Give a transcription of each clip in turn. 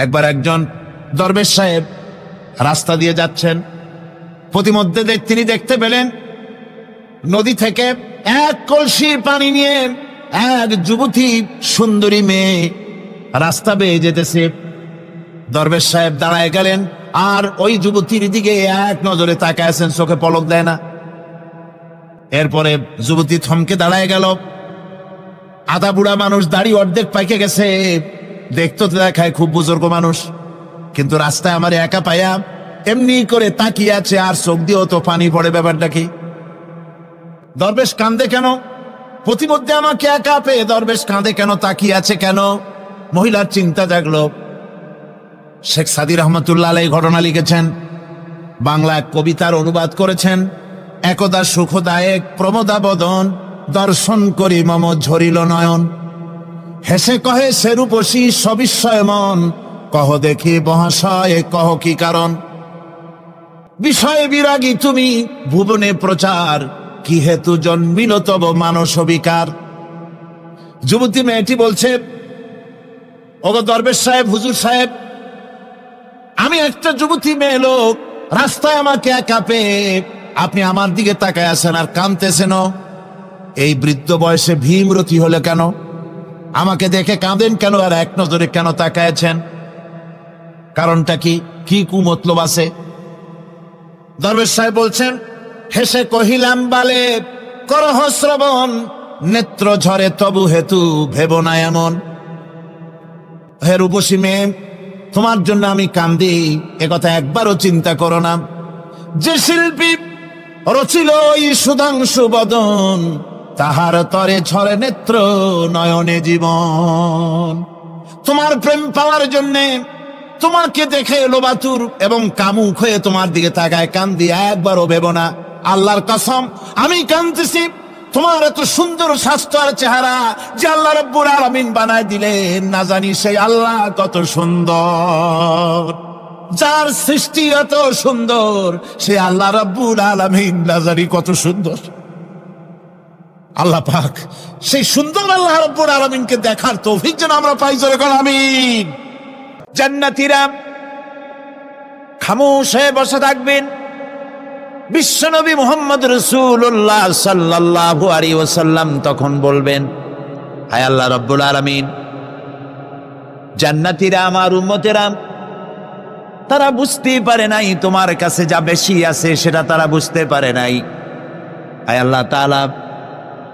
একবার একজন দরবেশ সাহেব রাস্তা দিয়ে যাচ্ছেন, প্রতিমধ্যে তিনি দেখতে পেলেন নদী থেকে এক কলসি পানি নিয়ে এক যুবতী সুন্দরী মেয়ে রাস্তা বেয়ে যেতেছে। দরবেশ সাহেব দাঁড়ায় গেলেন আর ওই যুবতীর দিকে এক নজরে তাকায় আছেন, চোখে পলক দেয় না। এরপরে যুবতী থমকে দাঁড়ায় গেল। আধা বুড়া মানুষ, দাড়ি অর্ধেক পাইকে গেছে, দেখতে তো দেখায় খুব বুজুর্গ মানুষ, কিন্তু রাস্তায় আমার একা পায়া এমনি করে তাকিয়ে আছে আর চোখ দিয়েও তো পানি পড়ে। ব্যাপারটা কি? দরবেশ কাঁদে কেন? প্রতিমধ্যে আমাকে একা পেয়ে দরবেশ কাঁদে কেন, তাকিয়ে আছে কেন? মহিলার চিন্তা জাগলো। শেখ সাদী রহমতুল্লাহ আলাইহি ঘটনা লিখেছেন, বাংলা এক কবিতার অনুবাদ করেছেন। একদা সুখদায়ক প্রমোদা বদন, দর্শন করি মম ঝরিল নয়ন। হেসে কহে সেরূপসী সবিস্ময় মন, কহ দেখি মহাশয় কহ কি কারণ। বিষয়ে বিরাগী তুমি ভুবনে প্রচার, কি হেতু জন্মিল তব মানস বিকার। যুবতী মেয়েটি বলছে, ওগো দরবেশ সাহেব, হুজুর সাহেব, আমি একটা যুবতী মেয়ে লোক, রাস্তায় আমাকে একা পেয়ে আপনি আমার দিকে তাকায় আছেন আর কাঁদতেছেন। এই বৃদ্ধ বয়সে ভীমরতি হলে কেন? আমাকে দেখে কাঁদেন কেন আর এক নজরে কেন তাকায়ছেন? কারণটা কি? কি কুমতলব আছে? দরবেশ সাহেব বলছেন, হেসে কহিলাম বালে করহ শ্রবণ, নেত্র ঝরে তবু হেতু ভেব না এমন। হে রূপসী মেয়ে, তোমার জন্য আমি কান্দি, একথা একবারও চিন্তা করো না। যে শিল্পী রচিল ওই সুধাংশু বদন, তাহার তরে ঝরে নেত্র নয়নে জীবন। তোমার প্রেম পাওয়ার জন্যে তোমাকে দেখে লোবাতুর এবং কামুক হয়ে তোমার দিকে তাকায় কান্দি, একবারও ভেব না। আল্লাহর কসম আমি কাঁদতেছি, তোমার এত সুন্দর স্বাস্থ্য আর চেহারা যে আল্লাহ রাব্বুল আলামিন বানায় দিলেন, না জানি সেই আল্লাহ কত সুন্দর। যার সৃষ্টি এত সুন্দর সে আল্লাহ রাব্বুল আলামিন না জানি কত সুন্দর। আল্লাহ পাক সেই সুন্দর আল্লাহ রাব্বুল আলামিনকে দেখার তৌফিক যেন আমরা পাই। জোরে বলেন আমিন। জান্নাতীরা খামোশ হয়ে বসে থাকবেন। বিশ্বনবী মুহাম্মদ রাসূলুল্লাহ সাল্লাল্লাহু আলাইহি ওয়াসাল্লাম তখন বলবেন, হায় আল্লাহ রাব্বুল আলামিন, জান্নাতীরা আমার উম্মতেরা, তারা বুঝতেই পারে নাই তোমার কাছে যা বেশি আছে সেটা তারা বুঝতে পারে নাই। হায় আল্লাহ তাআলা,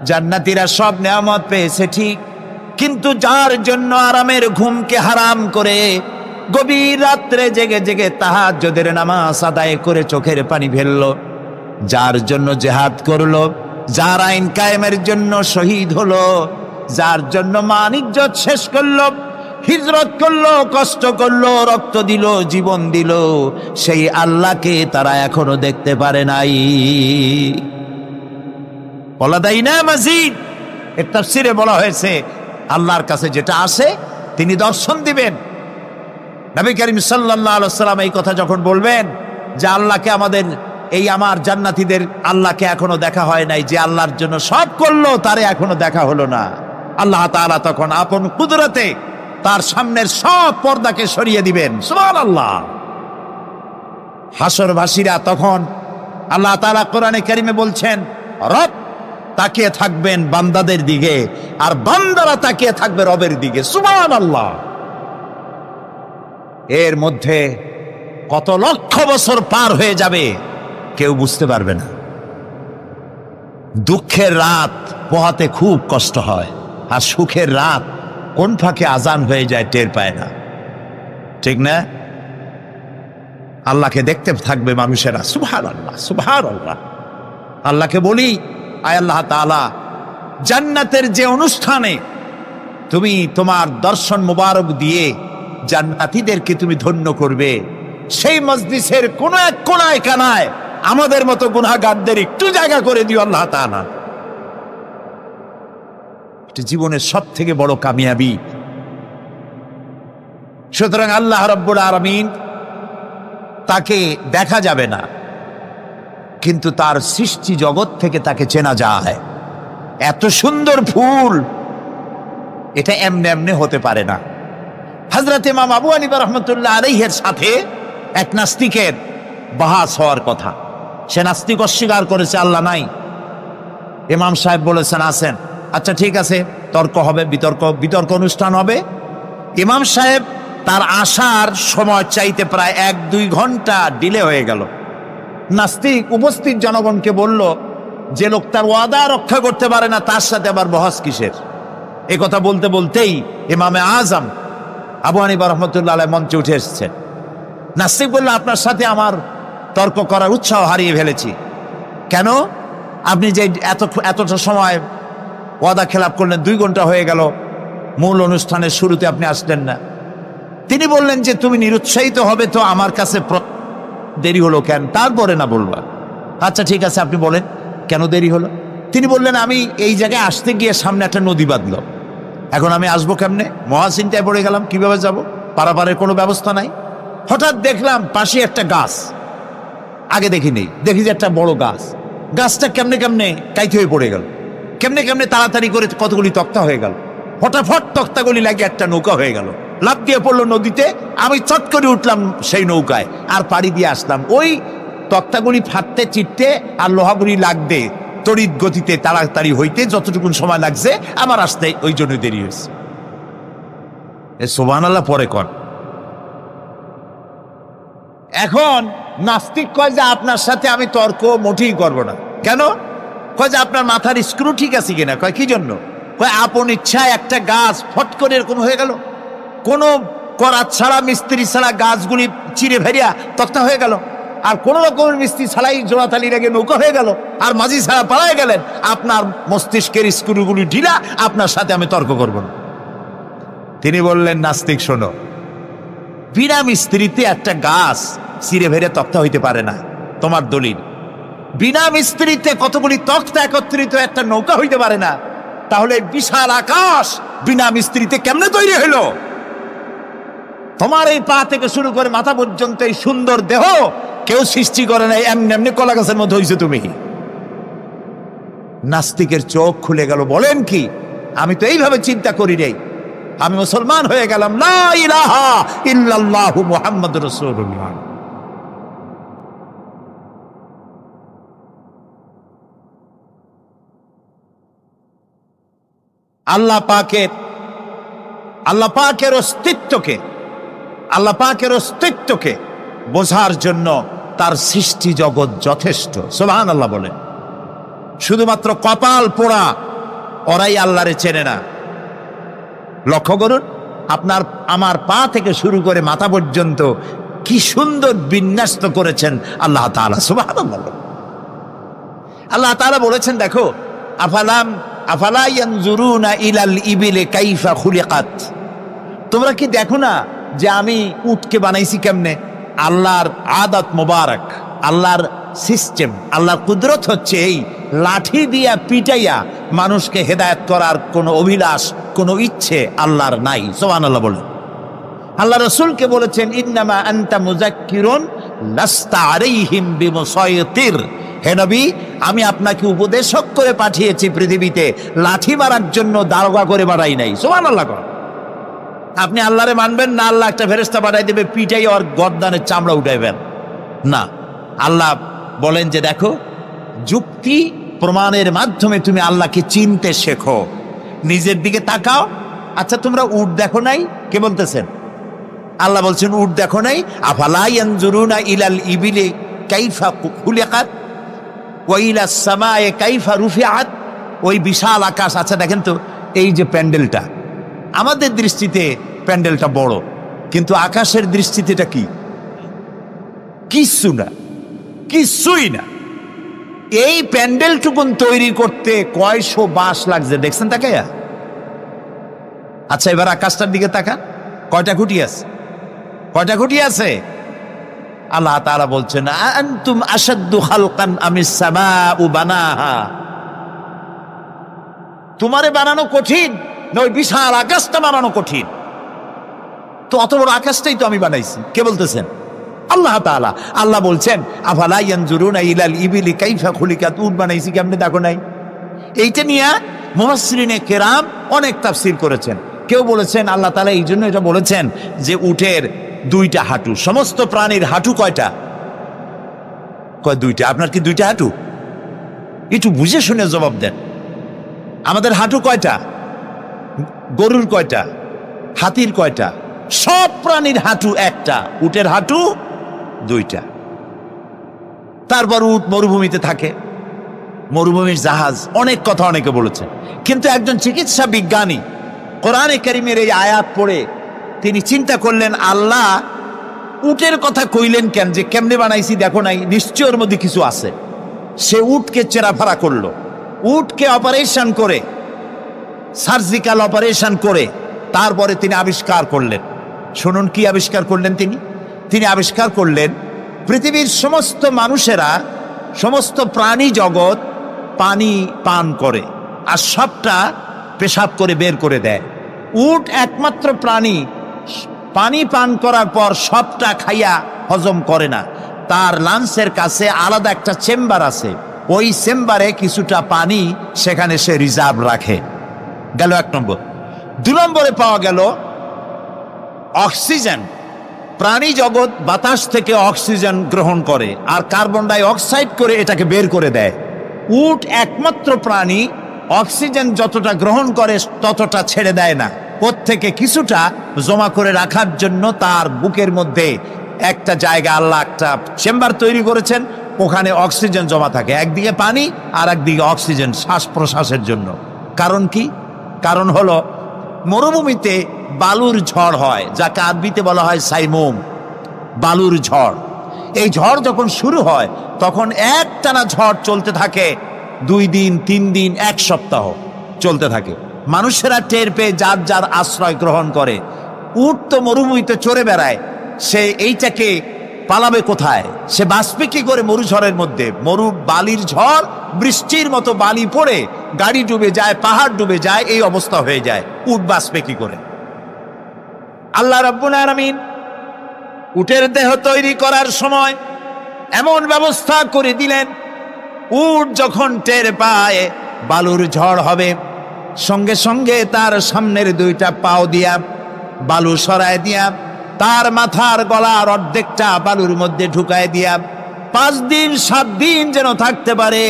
জান্নাতীরা সব নেয়ামত পেয়েছে ঠিক, কিন্তু যার জন্য আরামের ঘুমকে হারাম করে গভীর রাত্রে জেগে জেগে তাহাজ্জুদের নামাজ আদায় করে চোখের পানি ফেললো, যার জন্য জিহাদ করলো, যার আইন কায়েমের জন্য শহীদ হলো, যার জন্য মান ইজ্জত শেষ করলো, হিজরত করলো, কষ্ট করলো, রক্ত দিল, জীবন দিল, সেই আল্লাহকে তারা এখনো দেখতে পারে নাই। ওয়ালাদাইনা মাজিদ এর তাফসীরে বলা হয়েছে, আল্লাহর কাছে যেটা আসে তিনি দর্শন দিবেন। নবী করিম সাল্লাল্লাহু আলাইহি ওয়াসাল্লাম এই কথা যখন বলবেন যে আল্লাহকে আমাদের, এই আমার জান্নাতীদের আল্লাহকে এখনো দেখা হয় নাই, যে আল্লাহর জন্য সব করলো তারে এখনো দেখা হলো না, আল্লাহ তাআলা তখন আপন কুদরতে তার সামনের সব পর্দাকে সরিয়ে দিবেন। সুবহানাল্লাহ। হাসরবাসীরা তখন আল্লাহ তাআলা কোরআনে কারিমে বলছেন, রব তাকিয়ে থাকবেন বান্দাদের দিকে আর বান্দারা তাকিয়ে থাকবে রবের দিকে। সুবহানাল্লাহ। এর মধ্যে কত লক্ষ বছর পার হয়ে যাবে কেউ বুঝতে পারবে না। দুঃখের রাত পোহাতে খুব কষ্ট হয়, আর সুখের রাত কোন ফাঁকে আজান হয়ে যায় টের পায় না, ঠিক না? আল্লাহকে দেখতে থাকবে মানুষেরা। সুবহানাল্লাহ, সুবহানাল্লাহ। আল্লাহকে বলি, আয় আল্লাহ তাআলা, জান্নাতের যে অনুষ্ঠানে তুমি তোমার দর্শন মুবারক দিয়ে জান্নাতীদেরকে তুমি ধন্য করবে, সেই মজলিসের কোন এক কোনায় কানায় আমাদের মতো গুনাহগারদের একটু জায়গা করে দিও আল্লাহ তাআলা। এটা জীবনের সব থেকে বড় কামিয়াবি। সুতরাং আল্লাহ রাব্বুল আলামিন তাকে দেখা যাবে না, কিন্তু তার সৃষ্টি জগৎ থেকে তাকে চেনা যায়। এত সুন্দর ফুল, এটা এমনি এমনি হতে পারে না। হযরত ইমাম আবু হানিফা রাহমাতুল্লাহ আলাইহির সাথে এক নাস্তিকের বাহাস হওয়ার কথা। সে নাস্তিক অস্বীকার করেছে আল্লাহ নাই। ইমাম সাহেব বলেছেন আছেন। আচ্ছা ঠিক আছে, তর্ক হবে, বিতর্ক অনুষ্ঠান হবে। ইমাম সাহেব তার আসার সময় চাইতে প্রায় 1-2 ঘন্টা ডিলে হয়ে গেল। নাস্তিক উপস্থিত জনগণকে বলল, যে লোক তার ওয়াদা রক্ষা করতে পারে না তার সাথে আবার বহস কিসের? এ কথা বলতে বলতেই ইমামে আজম আবু হানিফা রাহমাতুল্লাহ আলাইহি মঞ্চে উঠে এসেছেন। নাস্তিক বলল, আপনার সাথে আমার তর্ক করার উৎসাহ হারিয়ে ফেলেছি। কেন? আপনি যে এতটা সময় ওয়াদা খেলাপ করলেন, 2 ঘন্টা হয়ে গেল, মূল অনুষ্ঠানের শুরুতে আপনি আসলেন না। তিনি বললেন যে তুমি নিরুৎসাহিত হবে তো আমার কাছে দেরি হলো কেন? তারপরে না বলবা। আচ্ছা ঠিক আছে, আপনি বলেন কেন দেরি হলো? তিনি বললেন, আমি এই জায়গায় আসতে গিয়ে সামনে একটা নদী বাঁধলো, এখন আমি আসবো কেমনে? মহাচিন্তায় পড়ে গেলাম, কিভাবে যাব? পারাপারের কোনো ব্যবস্থা নাই। হঠাৎ দেখলাম পাশে একটা গাছ, আগে দেখিনি, দেখি যে একটা বড় গাছ। গাছটা কেমনে কেমনে কাইতে হয়ে পড়ে গেল, কেমনে কেমনে তাড়াতাড়ি করে কতগুলি তক্তা হয়ে গেল, ফটাফট তক্তাগুলি লাগে একটা নৌকা হয়ে গেল, লাফ দিয়ে পড়লো নদীতে। আমি চট করে উঠলাম সেই নৌকায় আর পাড়ি দিয়ে আসলাম। ওই তক্তাগুলি ফাটতে চিটতে আর লোহাগুলি লাগতে তড়িৎ গতিতে তাড়াতাড়ি হইতে যতটুকুন সময় লাগছে আমার আসতে ওই জন্য দেরি হয়েছে। সুবহানাল্লাহ পরে কর। এখন নাস্তিক কয় যে আপনার সাথে আমি তর্ক মোটেই করবো না। কেন? কয় যে আপনার মাথার স্ক্রু ঠিক আছে কিনা। কয় কি জন্য? কয় আপন ইচ্ছায় একটা গাছ ফট করে এরকম হয়ে গেল, কোনো করাত ছাড়া মিস্ত্রি ছাড়া গাছগুলি চিরে ভেরিয়া তক্তা হয়ে গেল, আর কোন রকমের মিস্ত্রি ছাড়াই জোড়াতালি লেগে নৌকা হয়ে গেল, আর মাঝি ছাড়া পালায় গেলেন। আপনার মস্তিষ্কের স্ক্রুগুলি ঢিলা, আপনার সাথে আমি তর্ক করব না। তিনি বললেন, নাস্তিক শোনো, বিনা মিস্ত্রিতে একটা গাছ চিরে ভেরে তক্তা হইতে পারে না, তোমার দলিল। বিনা মিস্ত্রিতে কতগুলি তক্তা একত্রিত একটা নৌকা হইতে পারে না, তাহলে বিশাল আকাশ বিনা মিস্ত্রিতে কেমনে তৈরি হইল? তোমার এই পা থেকে শুরু করে মাথা পর্যন্ত এই সুন্দর দেহ কেউ সৃষ্টি করে নাই, এমনি এমনি কলা গাছের মধ্যে হইছো তুমি। নাস্তিকের চোখ খুলে গেল। বলেন কি? আমি তো এইভাবে চিন্তা করি নাই, আমি মুসলমান হয়ে গেলাম। লা ইলাহা ইল্লাল্লাহু মুহাম্মাদুর রাসূলুল্লাহ। আল্লাহ পাকের অস্তিত্বকে বোঝার জন্য তার সৃষ্টি জগৎ যথেষ্ট। সুবহানাল্লাহ বলেন। শুধুমাত্র কপাল পোড়া ওরাই আল্লাহরে চেনে না। লক্ষ্য করুন, আপনার আমার পা থেকে শুরু করে মাথা পর্যন্ত কি সুন্দর বিন্যস্ত করেছেন আল্লাহ তাআলা। সুবহানাল্লাহ। আল্লাহ তাআলা বলেছেন, দেখো, আফালা ইয়ানজুরুনা ইলাল ইবিলি কাইফা খুলিকাত। তোমরা কি দেখো না যে আমি উটকে বানাইছি কেমনে? আল্লাহর আদাত মোবারক, আল্লাহর সিস্টেম, আল্লাহর কুদরত হচ্ছে এই লাঠি দিয়া পিটাইয়া মানুষকে হেদায়েত করার কোনো অভিলাষ, কোনো ইচ্ছে আল্লাহর নাই। সুবহানাল্লাহ বলেন। আল্লাহ রাসূলকে বলেছেন, ইন্নামা আনতা মুযাক্কিরুন লাস্তা আলাইহিম বিমুসাইতির। হে নবী, আমি আপনাকে উপদেশক করে পাঠিয়েছি পৃথিবীতে, লাঠি মারার জন্য দারোগা করে বাড়াই নাই। সুবহানাল্লাহ। আপনি আল্লাহরে মানবেন না, আল্লাহ একটা ফেরেশতা পাঠাই দেবে পিটাই আর গর্দানের চামড়া উঠাইবেন না। আল্লাহ বলেন যে দেখো, যুক্তি প্রমাণের মাধ্যমে তুমি আল্লাহকে চিনতে শেখো, নিজের দিকে তাকাও। আচ্ছা, তোমরা উট দেখো নাই? কে বলতেছেন? আল্লাহ বলছেন, উট দেখো নাই? আফালা ইয়ানজুরুনা ইলাল ইবিলি কাইফা খুলিকাত ওয়া ইলাস সামাই কাইফা রুফিআত। ওই বিশাল আকাশ। আচ্ছা দেখেন তো, এই যে প্যান্ডেলটা, আমাদের দৃষ্টিতে প্যান্ডেলটা বড়, কিন্তু আকাশের দৃষ্টিতে এটা কি? কিছুই না। এই প্যান্ডেলটুকুন তৈরি করতে কয়শো বাঁশ লাগছে, দেখছেন তাকাইয়া? আচ্ছা, এবার আকাশটার দিকে তাকান, কয়টা খুঁটি আছে? আল্লাহ তাআলা বলছেন, আনতুম আশাদ্দু খালকান আমিস সামাউ বানাহা। তোমারে বানানো কঠিন না ওই বিশাল আকাশটা বানানো কঠিন? তো অত বড় আকাশটাই তো আমি বানাইছি। কে বলতেছেন? আল্লাহ তাআলা। আল্লাহ বলছেন, আফালা ইয়ানজুরুনা ইলাল ইবিলি কাইফা খুলিকাত। উট বানাইছি কেমনে দেখো নাই? এইটা নিয়ে মুফাসসিরিনে কেরাম অনেক তাফসীর করেছেন। কেউ বলেছেন আল্লাহ তাআলা এই জন্য এটা বলেছেন যে উটের দুইটা হাঁটু। সমস্ত প্রাণীর হাঁটু কয়টা? কয় দুইটা। আপনার কি দুইটা হাঁটু? একটু বুঝে শুনে জবাব দেন। আমাদের হাঁটু কয়টা? গরুর কয়টা? হাতির কয়টা? সব প্রাণীর হাঁটু একটা, উটের হাঁটু দুইটা। তারপর উট মরুভূমিতে থাকে, মরুভূমির জাহাজ, অনেক কথা অনেকে বলেছে। কিন্তু একজন চিকিৎসা বিজ্ঞানী কোরআনে কারীমের এই আয়াত পড়ে তিনি চিন্তা করলেন, আল্লাহ উটের কথা কইলেন কেন? যে কেমনে বানাইছি দেখো নাই, নিশ্চয় ওর মধ্যে কিছু আছে। সে উটকে চেরাফারা করলো, উটকে অপারেশন করে, সার্জিক্যাল অপারেশন করে তারপরে তিনি আবিষ্কার করলেন। শুনুন কি আবিষ্কার করলেন তিনি আবিষ্কার করলেন পৃথিবীর সমস্ত মানুষেরা, সমস্ত প্রাণী জগৎ পানি পান করে আর সবটা পেশাব করে বের করে দেয়। উট একমাত্র প্রাণী পানি পান করার পর সবটা খাইয়া হজম করে না, তার লাঞ্চের কাছে আলাদা একটা চেম্বার আছে, ওই চেম্বারে কিছুটা পানি সেখানে সে রিজার্ভ রাখে। গেল এক নম্বর। দুই নম্বরে পাওয়া গেল অক্সিজেন। প্রাণী জগৎ বাতাস থেকে অক্সিজেন গ্রহণ করে আর কার্বন ডাই অক্সাইড করে এটাকে বের করে দেয়। উট একমাত্র প্রাণী অক্সিজেন যতটা গ্রহণ করে ততটা ছেড়ে দেয় না, ওর থেকে কিছুটা জমা করে রাখার জন্য তার বুকের মধ্যে একটা জায়গা আল্লাহ একটা চেম্বার তৈরি করেছেন, ওখানে অক্সিজেন জমা থাকে, একদিকে পানি আর একদিকে অক্সিজেন শ্বাস প্রশ্বাসের জন্য। কারণ কি? কারণ হলো মরুভূমিতে বালুর ঝড় হয়, যাকে আরবিতে বলা হয় সাইমুম, বালুর ঝড়। এই ঝড় যখন শুরু হয় তখন একটানা ঝড় চলতে থাকে, 2 দিন 3 দিন 1 সপ্তাহ চলতে থাকে। মানুষেরা টের পেয়ে যার যার আশ্রয় গ্রহণ করে। উট তো মরুভূমিতে চড়ে বেড়ায়, সে এইটাকে পালাবে কোথায়? সে বাঁচবে কি করে মরুঝড়ের মধ্যে? বালির ঝড়, বৃষ্টির মতো বালি পড়ে গাড়ি ডুবে যায়, পাহাড় ডুবে যায়, এই অবস্থা হয়ে যায়। উট বাঁচবে কি করে? আল্লাহ রাব্বুল আলামিন উটের দেহ তৈরি করার সময় এমন ব্যবস্থা করে দিলেন, উট যখন টের পায় বালুর ঝড় হবে, সঙ্গে সঙ্গে তার সামনের 2টা পাও দিয়া বালু সরায় দিয়া তার মাথার গলার অর্ধেকটা বালুর মধ্যে ঢুকায় দিয়া 5 দিন 7 দিন যেন থাকতে পারে,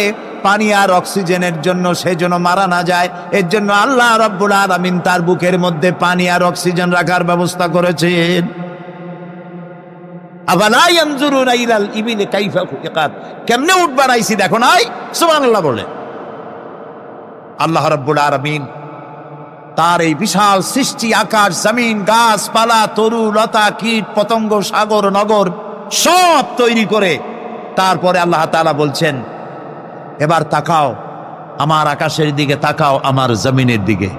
পানি আর অক্সিজেনের জন্য, সে যেন মারা না যায়। এর জন্য আল্লাহ রাব্বুল আলামিন তার বুকের মধ্যে পানি আর অক্সিজেন রাখার ব্যবস্থা করেছেন। আফালা ইয়ানজুরুনা ইলাল ইবিলি কাইফা খুলিকাত, কেমনে উট বানাইছি দেখো নাই? সুবহানাল্লাহ বলে। আল্লাহ রাব্বুল আলামিন তার এই বিশাল সৃষ্টি, আকাশ জমিন, গাছপালা, তরু লতা, কীট পতঙ্গ, সাগর নগর সব তৈরি করে তারপরে আল্লাহ তাআলা বলছেন, এবার তাকাও আমার আকাশের দিকে, তাকাও আমার জমিনের দিকে।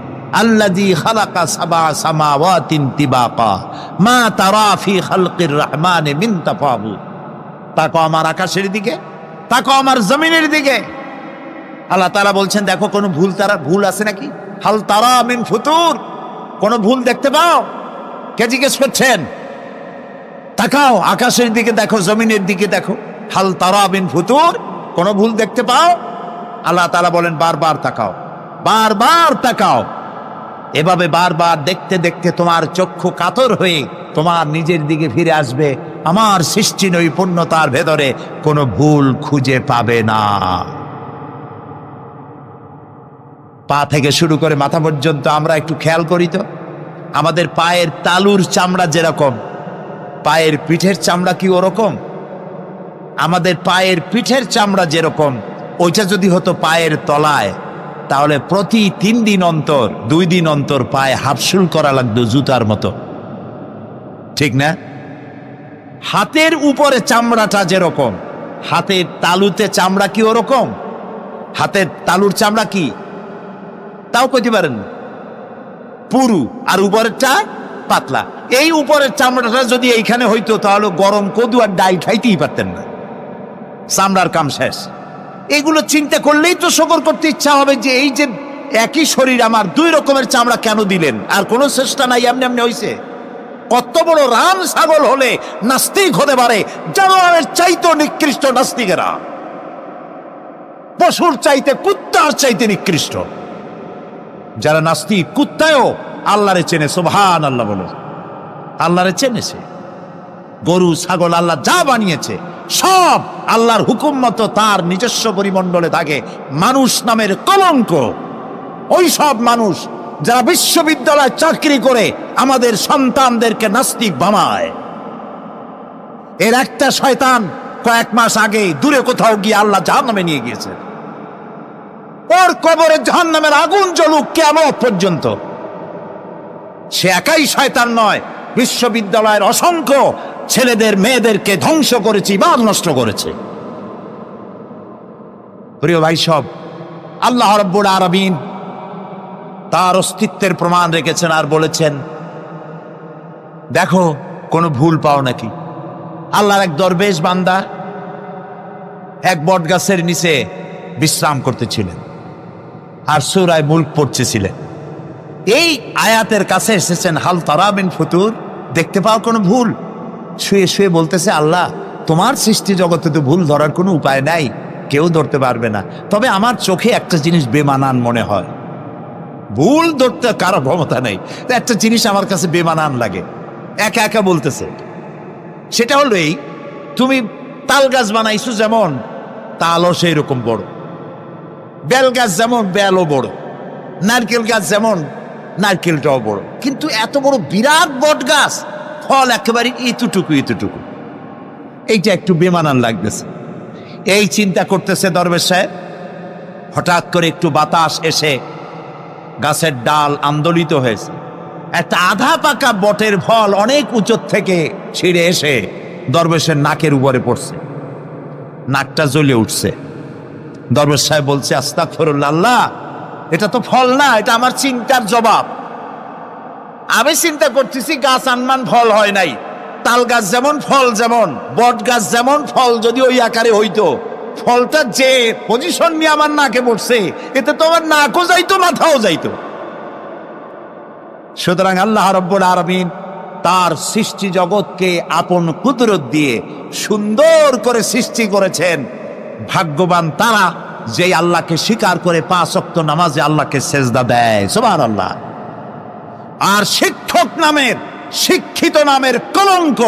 আল্লাযী খালাকা সাবআ সামাওয়াতিন তিবাকা মা তারা ফি খালকির রহমানি মিন তাফাউত। তাকাও আমার আকাশের দিকে, তাকাও আমার জমিনের দিকে। আল্লাহ তাআলা বলছেন, দেখো কোনো ভুল আছে নাকি? হাল তারা মিন ফুতুর, কোন ভুল দেখতে পাও? কে জিজ্ঞেস করছেন? তাকাও আকাশের দিকে, দেখো জমিনের দিকে, দেখো হাল তারা মিন ফুতুর, কোন ভুল দেখতে পাও? আল্লাহ তাআলা বলেন, বারবার তাকাও, বারবার তাকাও। এভাবে বারবার দেখতে দেখতে তোমার চক্ষু কাতর হয়ে তোমার নিজের দিকে ফিরে আসবে। আমার সৃষ্টি নৈপুণ্যতার ভেতরে কোনো ভুল খুঁজে পাবে না। পা থেকে শুরু করে মাথা পর্যন্ত আমরা একটু খেয়াল করি তো, আমাদের পায়ের তালুর চামড়া যেরকম, পায়ের পিঠের চামড়া কি ওরকম? আমাদের পায়ের পিঠের চামড়া যেরকম, ওইটা যদি হতো পায়ের তলায়, তাহলে প্রতি 3 দিন অন্তর 2 দিন অন্তর পায়ে হাফসুল করা লাগতো জুতার মতো, ঠিক না? হাতের উপরে চামড়াটা যেরকম, হাতের তালুতে চামড়া কি ওরকম? হাতের তালুর চামড়া কি তাও কইতে পারেন না, পুরু, আর উপরেরটা পাতলা। এই উপরের চামড়াটা যদি এইখানে হইতো তাহলে গরম কদু আর ডাল খাইতেই পারতেন না, চামড়ার কাম শেষ। এগুলো চিন্তা করলেই তো শকর করতে ইচ্ছা হবে যে এই যে একই শরীর আমার 2 রকমের চামড়া কেন দিলেন? আর কোনো চেষ্টা নাই, এমনি এমনি হইছে। কত বড় রাম ছাগল হলে নাস্তিক হতে পারে, জানোয়ারের চাইতে নিকৃষ্ট নাস্তিকেরা, পশুর চাইতে কুত্তার চাইতে নিকৃষ্ট যারা নাস্তিক। কুত্তায়ও আল্লাহরে চেনে, সুবহানাল্লাহ বলো। আল্লাহরে চেনেছে। গরু ছাগল আল্লাহ যা বানিয়েছে সব আল্লাহর হুকুম মতো তার নিজস্ব পরিমণ্ডলে থাকে। মানুষ নামের কলঙ্ক, ওই সব মানুষ যারা বিশ্ববিদ্যালয়ে চাকরি করে আমাদের সন্তানদেরকে নাস্তিক বানায়, এর একটা শয়তান কয়েক মাস আগে দূরে কোথাও গিয়ে আল্লাহ জাহান্নামে নিয়ে গিয়েছে। ওর কবরে জাহান্নামের আগুন জ্বলুক কিয়ামত পর্যন্ত। সে একাই শয়তান নয়, বিশ্ববিদ্যালয়ের অসংখ্য ছেলেদের মেয়েদেরকে ধ্বংস করেছে, ইবাদত নষ্ট করেছে। প্রিয় ভাই সব, আল্লাহ রাব্বুল আলামিন তার অস্তিত্বের প্রমাণ রেখেছেন আর বলেছেন, দেখো কোনো ভুল পাও নাকি। আল্লাহর এক দরবেশ বান্দা এক বট গাছের নিচে বিশ্রাম করতেছিলেন আর সূরা মুলক পড়তেছিলেন। এই আয়াতের কাছে এসেছেন, হাল তারা মিন ফুতুর, দেখতে পাও কোনো ভুল। শুয়ে শুয়ে বলতেছে, আল্লাহ তোমার সৃষ্টি জগতে তো ভুল ধরার কোনো উপায় নাই, কেউ ধরতে পারবে না, তবে আমার চোখে একটা জিনিস বেমানান মনে হয়। ভুল ধরতে কারো ক্ষমতা নেই, একটা জিনিস আমার কাছে বেমানান লাগে। একা একা বলতেছে, সেটা হলো এই, তুমি তাল গাছ বানাইছো যেমন তালও সেই রকম বড়, বেল গাছ যেমন বেলও বড়, নারকেল গাছ যেমন নারকেলটাও বড়, কিন্তু এত বড় বিরাট বট গাছ ফল একেবারে এতটুকু এতটুকু, এইটা একটু বেমানান লাগতেছে। এই চিন্তা করতেছে দরবেশ সাহেব, হঠাৎ করে একটু বাতাস এসে গাছের ডাল আন্দোলিত হয়েছে। একটা আধা পাকা বটের ফল অনেক উঁচু থেকে ছিঁড়ে এসে দরবেশের নাকের উপরে পড়ছে, নাকটা জ্বলে উঠছে। দরবেশ সাহেব বলছে, আস্তাগফিরুল্লাহ, আল্লাহ এটা তো ফল না, এটা আমার চিন্তার জবাব। আমি চিন্তা করতেছি গাছ আনমান ফল হয় নাই, তাল গাছ যেমন ফল যেমন, বট গাছ যেমন ফল যদি ওই আকারে হইতো, ফলটা যে পজিশন নিয়ে আমার নাকে পড়ছে, এতে তো আমার নাকও যাইতো মাথাও যাইতো। সুতরাং আল্লাহ রাব্বুল আলামিন তার সৃষ্টি জগৎকে আপন কুদরত দিয়ে সুন্দর করে সৃষ্টি করেছেন। ভাগ্যবান তারা যে আল্লাহকে স্বীকার করে 5 ওয়াক্ত নামাজে আল্লাহকে সেজদা দেয়, সুবহানাল্লাহ। আর শিক্ষক নামের, শিক্ষিত নামের কলঙ্ক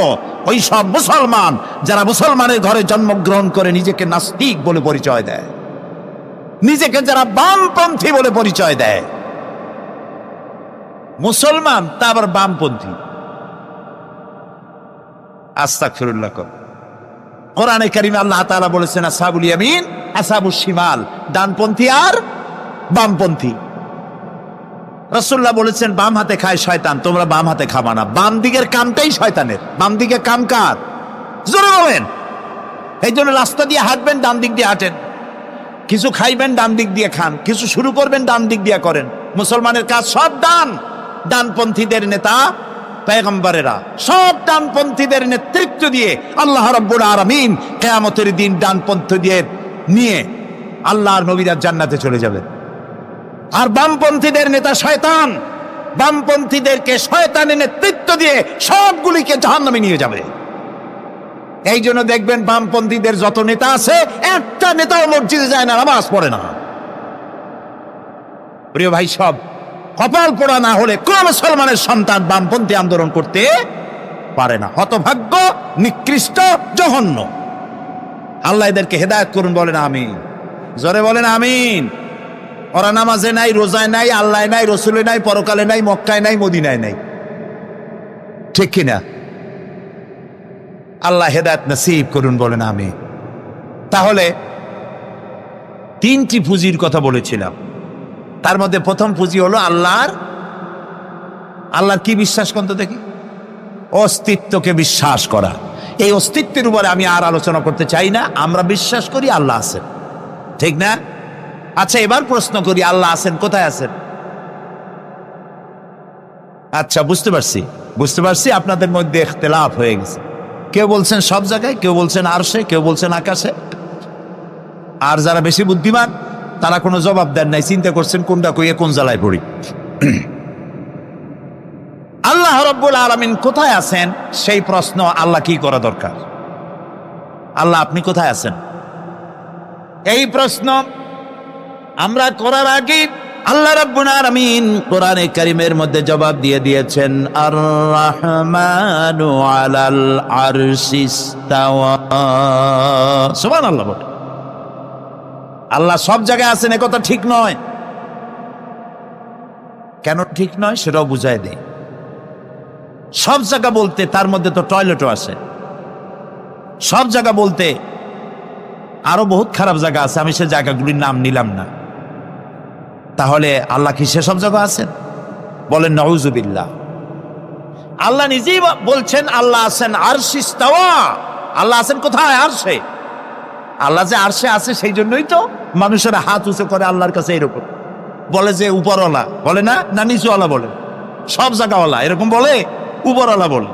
ওই সব মুসলমান যারা মুসলমানের ঘরে জন্মগ্রহণ করে নিজেকে নাস্তিক বলে পরিচয় দেয়, নিজেকে যারা বামপন্থী বলে পরিচয় দেয়। মুসলমান তা আবার বামপন্থী, আস্তাগফিরুল্লাহ। কোরআনে কারিমে আল্লাহ তাআলা বলেছেন, আসহাবুল ইয়ামিন আসহাবুশ শিমাল, ডানপন্থী আর বামপন্থী। রাসূলুল্লাহ বলেছেন, বাম হাতে খায় শয়তান, তোমরা বাম হাতে খাবা না। বাম দিকের কামটাই শয়তানের, বাম দিকে কাম কার? জোরে বলেন। এই জন্য রাস্তা দিয়ে হাঁটবেন, ডান দিক দিয়ে হাঁটেন। কিছু খাইবেন, ডান দিক দিয়ে খান। কিছু শুরু করবেন, ডান দিক দিয়ে করেন। মুসলমানের কাজ সব ডান। ডানপন্থীদের নেতা পয়গম্বরেরা সব ডানপন্থীদের নেতৃত্ব দিয়ে আল্লাহ রাব্বুল আলামিন কিয়ামতের দিন ডানপন্থীদের নিয়ে আল্লাহর নবীরা জান্নাতে চলে যাবেন। আর বামপন্থীদের নেতা শয়তান, বামপন্থীদেরকে শয়তানের নেতৃত্ব দিয়ে সবগুলিকে জাহান্নামে নিয়ে যাবে। এই জন্য দেখবেন বামপন্থীদের যত নেতা আছে, একটা নেতাও মসজিদে যায় না, নামাজ পড়ে না। প্রিয় ভাই সব, কপাল পোড়া না হলে কোন মুসলমানের সন্তান বামপন্থী আন্দোলন করতে পারে না। হতভাগ্য, নিকৃষ্ট, জঘন্য। আল্লাহ এদেরকে হেদায়েত করুন, বলেন আমিন। জোরে বলেন আমিন। ওরা নামাজে নাই, রোজায় নাই, আল্লাহ নাই, রসুলে নাই, পরকালে নাই, মক্কায় নাই, মদিনায় নাই, ঠিক কিনা? আল্লাহ হেদায়েত নসিব করুন, বলেন আমিন। তাহলে 3টি পুঁজির কথা বলেছিলাম, তার মধ্যে প্রথম পুঁজি হলো আল্লাহর কি বিশ্বাস করতে দেখি? অস্তিত্বকে বিশ্বাস করা। এই অস্তিত্বের উপরে আমি আর আলোচনা করতে চাই না। আমরা বিশ্বাস করি আল্লাহ আছেন, ঠিক না? আচ্ছা, এবার প্রশ্ন করি, আল্লাহ আছেন, কোথায় আছেন? আচ্ছা, বুঝতে পারছি আপনাদের মধ্যে ইখতিলাফ হয়ে গেছে। কেউ বলছেন সব জায়গায়, কেউ বলছেন আরশে, কেউ বলছেন আকাশে। আর যারা বেশি বুদ্ধিমান তারা কোনো জবাব দেন নাই, চিন্তা করছেন কোনটা কইয়ে কোন জ্বালায় পড়ি। আল্লাহ রাব্বুল আলামিন কোথায় আছেন সেই প্রশ্ন আল্লাহ কি করা দরকার? আল্লাহ আপনি কোথায় আছেন এই প্রশ্ন আমরা করার আগে আল্লাহ রাব্বুল আলামিন কোরআনে কারীমের মধ্যে জবাব দিয়ে দিয়েছেন, আর রাহমানু আলাল আরশি ইস্তাওয়া। সুবহানাল্লাহ বলে। আল্লাহ সব জায়গায় আছেন এ কথা ঠিক নয়। কেন ঠিক নয় সেটাও বুঝায় দেয়। সব জায়গা বলতে তার মধ্যে তো টয়লেটও আছে। সব জায়গা বলতে আরো বহুত খারাপ জায়গা আছে, আমি সে জায়গাগুলির নাম নিলাম না। তাহলে আল্লাহ কি সেসব জায়গা আছেন? বলেন নাউজুবিল্লাহ। আল্লাহ নিজেই বলছেন আল্লাহ আছেন আরশে ইস্তাওয়া। আল্লাহ আছেন কোথায়? আরশে। আল্লাহ যে আরশে আছে সেই জন্যই তো মানুষের হাত উঁচু করে আল্লাহর কাছে এরকম বলে যে উপরওয়ালা, বলে না, না নিচুওয়ালা বলে, সব জায়গাওয়ালা এরকম বলে, উপরওয়ালা বলে।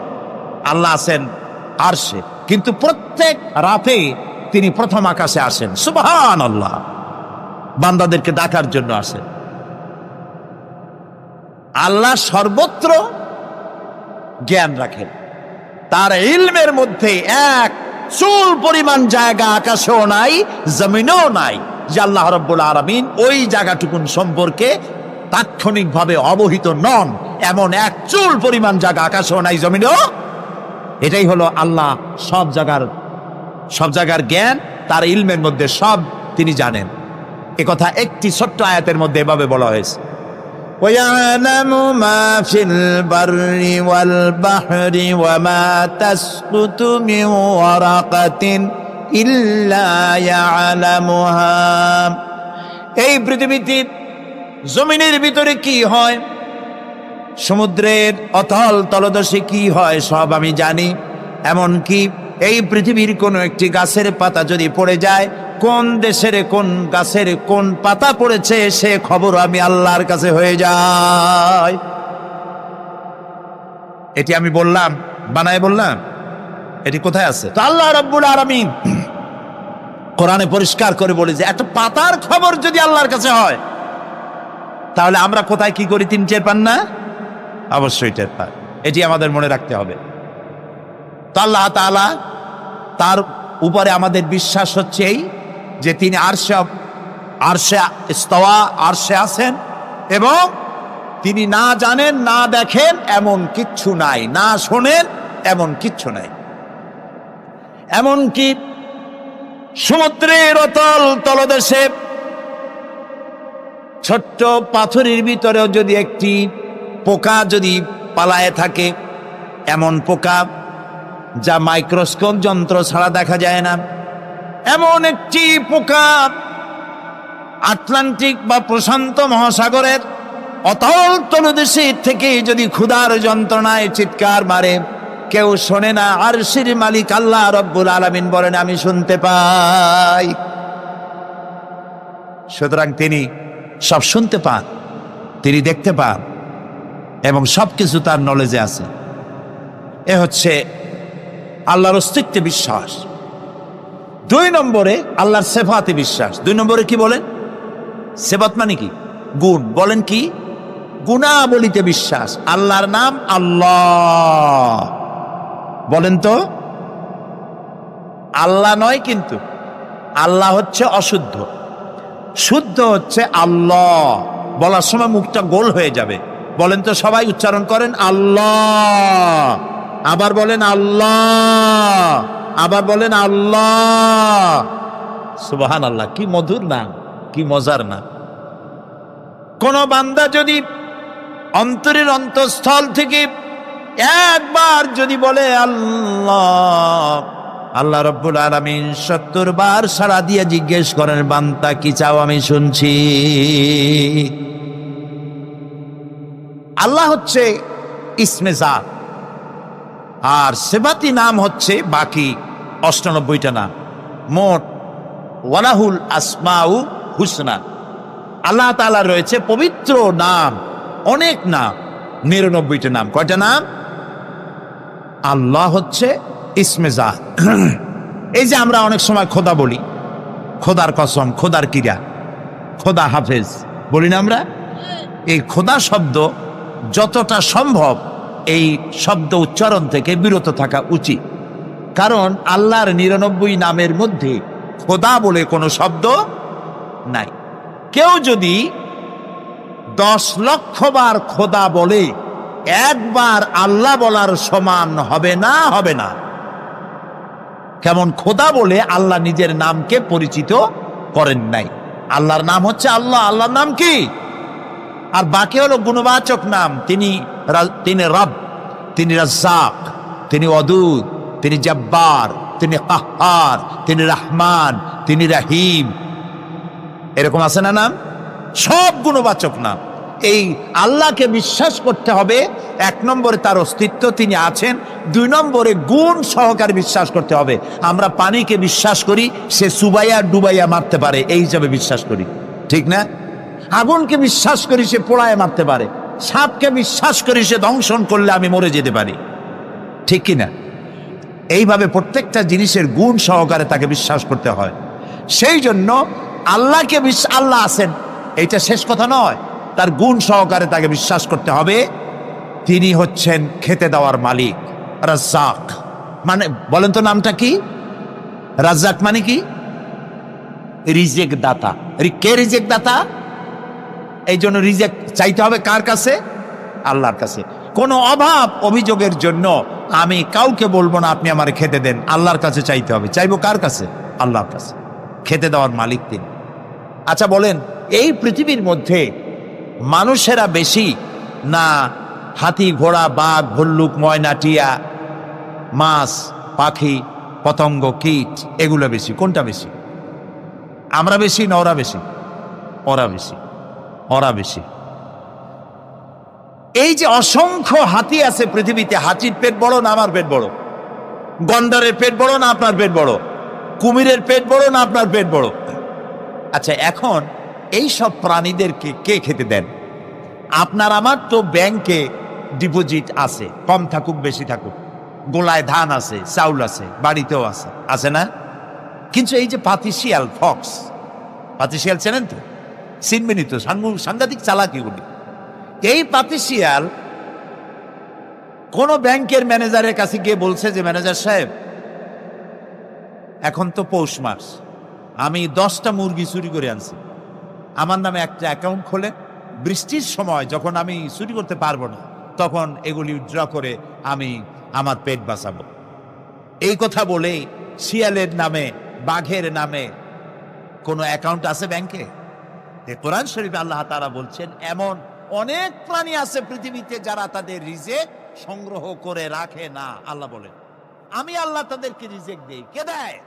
আল্লাহ আছেন আরশে, কিন্তু প্রত্যেক রাতে তিনি প্রথম আকাশে আসেন। সুবহানাল্লাহ। বান্দাদেরকে ডাকার জন্য আসেন। আল্লাহ সর্বত্র জ্ঞান রাখেন। তার ইলমের মধ্যে এক চুল পরিমাণ জায়গা আকাশেও নাই, জমিনেও নাই যে আল্লাহ রাব্বুল আলামিন ওই জায়গাটুকুন সম্পর্কে তাৎক্ষণিকভাবে অবহিত নন। এমন এক চুল পরিমাণ জায়গা আকাশেও নাই, জমিনেও। এটাই হলো আল্লাহ সব জায়গার জ্ঞান, তার ইলমের মধ্যে সব তিনি জানেন। এ কথা একটি ছোট্ট আয়াতের মধ্যে এভাবে বলা হয়েছে, وَيَعْلَمُ مَا فِي الْبَرِّ وَالْبَحْرِ وَمَا تَسْقُطُ مِنْ وَرَقَةٍ إِلَّا يَعْلَمُهَا। এই পৃথিবীতে জমিনের ভিতরে কি হয়, সমুদ্রের অতল তলদেশে কি হয়, সব আমি জানি। এমনকি এই পৃথিবীর কোনো একটি গাছের পাতা যদি পড়ে যায়, কোন দেশের কোন গাছের কোন পাতা পড়েছে সে খবর আমি আল্লাহর কাছে হয়ে যায়। এটি আমি বললাম, বানায় বললাম? এটি কোথায় আছে? তো আল্লাহ রাব্বুল আলামিন কোরআনে পরিষ্কার করে বলে যে একটা পাতার খবর যদি আল্লাহর কাছে হয়, তাহলে আমরা কোথায় কি করি তিনি টের পান না? অবশ্যই টের পান। এটি আমাদের মনে রাখতে হবে। তো আল্লাহ তাআলা, তার উপরে আমাদের বিশ্বাস হচ্ছে এই যে তিনি আরশে ইস্তাওয়া, আরশে আছেন, এবং তিনি না জানেন না দেখেন এমন কিচ্ছু নাই, না শোনেন এমন কিচ্ছু নাই। এমনকি সমুদ্রের অতল তলদেশে ছোট্ট পাথরের ভিতরেও যদি একটি পোকা যদি পালায়ে থাকে, এমন পোকা যা মাইক্রোস্কোপ যন্ত্র ছাড়া দেখা যায় না, এমন একটি পোকা আটলান্টিক বা প্রশান্ত মহাসাগরের অতল তলদেশে থেকে যদি ক্ষুধার যন্ত্রণায় চিৎকার মারে, কেউ শোনে না। আরশের মালিক আল্লাহ রাব্বুল আলামিন বলেন আমি শুনতে পাই। সুতরাং তিনি সব শুনতে পান, তিনি দেখতে পান, এবং সবকিছু তার নলেজে আছে। এ হচ্ছে আল্লাহর অস্তিত্বে বিশ্বাস। 2 নম্বরে আল্লাহর সিফাতে বিশ্বাস। 2 নম্বরে কি বলেন? সিফাত মানে কি? গুণ। বলেন কি? গুণাবলীতে বিশ্বাস। আল্লাহর নাম আল্লাহ। বলেন তো, আল্লাহ নয়, কিন্তু আল্লাহ হচ্ছে অশুদ্ধ, শুদ্ধ হচ্ছে আল্লাহ। বলার সময় মুখটা গোল হয়ে যাবে। বলেন তো, সবাই উচ্চারণ করেন আল্লাহ, আবার বলেন আল্লাহ, আবার বলেন আল্লাহ। সুবহানাল্লাহ, কি মধুর নাম, কি মজার নাম। কোন বান্দা যদি অন্তরের অন্তঃস্থল থেকে একবার যদি বলে আল্লাহ, আল্লাহ রাব্বুল আলামিন 70 বার সাড়া দিয়ে জিজ্ঞেস করেন বান্দা কি চাও, আমি শুনছি। আল্লাহ হচ্ছে ইসমে জাত, আর সিফাতি নাম হচ্ছে বাকি 98টা নাম। মোট ওয়ালাহুল আসমাউ হুসনা। আল্লাহ তাআলা রয়েছে পবিত্র নাম, অনেক নাম, 99টা নাম। কয়টা নাম? আল্লাহ হচ্ছে ইসমে জাত। এই যে আমরা অনেক সময় খোদা বলি, খোদার কসম, খোদার কিরা, খোদা হাফেজ বলি না আমরা? এই খোদা শব্দ যতটা সম্ভব এই শব্দ উচ্চারণ থেকে বিরত থাকা উচিত। কারণ আল্লাহর 99 নামের মধ্যে খোদা বলে কোনো শব্দ নাই। কেউ যদি 10 লক্ষ বার খোদা বলে একবার আল্লাহ বলার সমান হবে না, হবে না। কেমন খোদা বলে আল্লাহ নিজের নামকে পরিচিত করেন নাই। আল্লাহর নাম হচ্ছে আল্লাহ, আল্লাহর নাম কি? আর বাকি হলো গুণবাচক নাম। তিনি রব, তিনি রাজ্জাক, তিনি ওয়াদুদ, তিনি জব্বার, তিনি কাহ্হার, তিনি রহমান, তিনি রহিম। এরকম আছে না নাম? সব গুণবাচক নাম। এই আল্লাহকে বিশ্বাস করতে হবে। 1 নম্বরে তার অস্তিত্ব, তিনি আছেন। 2 নম্বরে গুণ সহকারে বিশ্বাস করতে হবে। আমরা পানিকে বিশ্বাস করি সে চুবাইয়া ডুবাইয়া মারতে পারে, এই হিসাবে বিশ্বাস করি, ঠিক না? আগুনকে বিশ্বাস করি সে পোড়ায় মারতে পারে। সাপকে বিশ্বাস করি সে দংশন করলে আমি মরে যেতে পারি, ঠিক কিনা? এইভাবে প্রত্যেকটা জিনিসের গুণ সহকারে তাকে বিশ্বাস করতে হয়। সেই জন্য আল্লাহকে আল্লাহ আছেন এইটা শেষ কথা নয়, তার গুণ সহকারে তাকে বিশ্বাস করতে হবে। তিনি হচ্ছেন খেতে দেওয়ার মালিক, রাজ্জাক। মানে বলেন তো নামটা কি? রাজ্জাক মানে কি? রিজেক দাতা। কে রিজেক দাতা? এই জন্য রিজেক চাইতে হবে কার কাছে? আল্লাহর কাছে। কোনো অভাব অভিযোগের জন্য আমি কাউকে বলবো না আপনি আমার খেতে দেন, আল্লাহর কাছে চাইতে হবে। চাইবো কার কাছে? আল্লাহর কাছে। খেতে দেওয়ার মালিক তিনি। আচ্ছা বলেন, এই পৃথিবীর মধ্যে মানুষেরা বেশি না হাতি, ঘোড়া, বাঘ, ভল্লুক, ময়না, টিয়া, মাছ, পাখি, পতঙ্গ, কীট এগুলো বেশি? কোনটা বেশি? আমরা বেশি না ওরা বেশি? ওরা বেশি, ওরা বেশি। এই যে অসংখ্য হাতি আছে পৃথিবীতে, হাতির পেট বড় না আমার পেট বড়? গন্ডারের পেট বড় না আপনার পেট বড়? কুমিরের পেট বড় না আপনার পেট বড়? আচ্ছা, এখন এই সব প্রাণীদেরকে কে খেতে দেন? আপনার আমার তো ব্যাংকে ডিপোজিট আছে, কম থাকুক বেশি থাকুক, গোলায় ধান আছে, চাউল আছে, বাড়িতেও আছে, আছে না? কিন্তু এই যে পাতিশিয়াল, ফক্স, পাতিশিয়াল চেনেন তো? চিনবেনই তো, সাংঘাতিক চালাকিগুলি। এই পাতিশিয়াল কোন ব্যাংকের ম্যানেজারের কাছে গিয়ে বলছে যে ম্যানেজার সাহেব, এখন তো পৌষ মাস, আমি 10টা মুরগি চুরি করে আনছি, আমার নামে একটা অ্যাকাউন্ট খোলে, বৃষ্টির সময় যখন আমি চুরি করতে পারবো না তখন এগুলি উইথড্র করে আমি আমার পেট বাঁচাবো। এই কথা বলে শিয়ালের নামে, বাঘের নামে কোনো অ্যাকাউন্ট আছে ব্যাংকে? কোরআন শরীফে আল্লাহ তাআলা বলছেন এমন অনেক প্রাণী আছে পৃথিবীতে যারা তাদের রিজেক সংগ্রহ করে রাখে না। আল্লাহ বলেন আমি আল্লাহ তাদেরকে রিজেক দেই। কে দেয়?